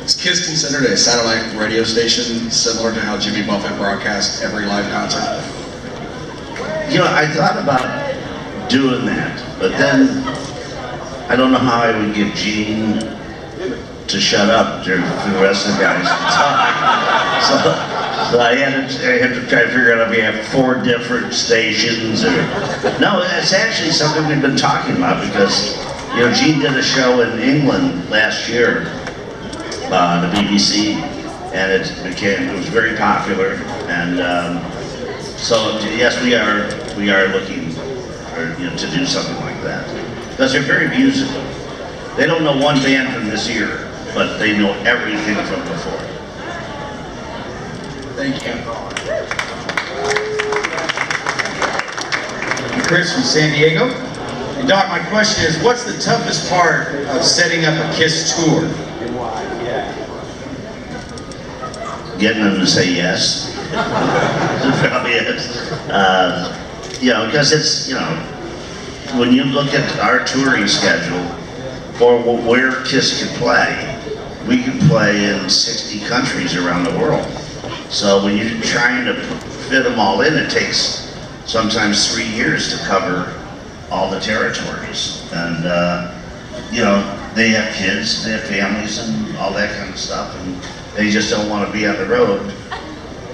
Is KISS considered a satellite radio station similar to how Jimmy Buffett broadcasts every live concert? You know, I thought about doing that, but then I don't know how I would get Gene to shut up for the rest of the guys to talk. So I had to try to figure out if we have 4 different stations or... No, it's actually something we've been talking about because, you know, Gene did a show in England last year, the BBC, and it was very popular, and so yes, we are looking for, you know, to do something like that because they're very musical. They don't know one band from this year, but they know everything from before. Thank you. I'm Chris from San Diego. And Doc, my question is, what's the toughest part of setting up a KISS tour? Getting them to say yes. Probably is. You know, because it's, you know, when you look at our touring schedule or where KISS could play, we could play in 60 countries around the world. So when you're trying to fit them all in, it takes sometimes 3 years to cover all the territories. And, you know, they have kids, they have families and all that kind of stuff, and they just don't want to be on the road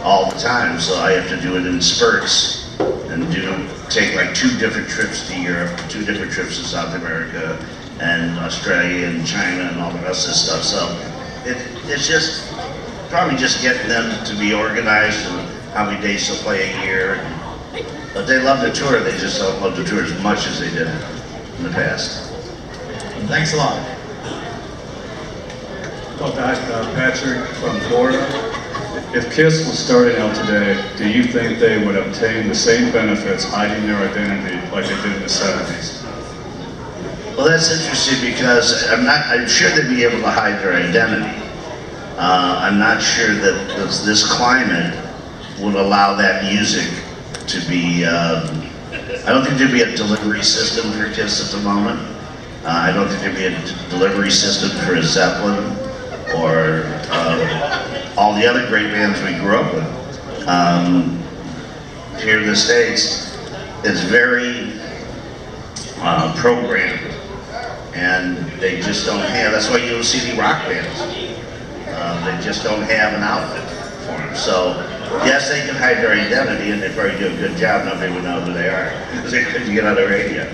all the time. So I have to do it in spurts and take like 2 different trips to Europe, 2 different trips to South America, and Australia and China and all the rest of this stuff. So it's just probably just getting them to be organized and how many days they'll play a year. But they love the tour, they just don't love the tour as much as they did in the past. Thanks a lot. Well, Patrick from Florida. If KISS was starting out today, do you think they would obtain the same benefits hiding their identity like they did in the 70s? Well, that's interesting because I'm sure they'd be able to hide their identity. I'm not sure that this climate would allow that music to be, I don't think there'd be a delivery system for KISS at the moment. I don't think there'd be a delivery system for a Zeppelin or all the other great bands we grew up with. Here in the States, it's very programmed, and they just don't have, that's why you don't see any rock bands. They just don't have an outlet for them. So, yes, they can hide their identity, and they probably do a good job. Nobody would know who they are, because they couldn't get on the radio.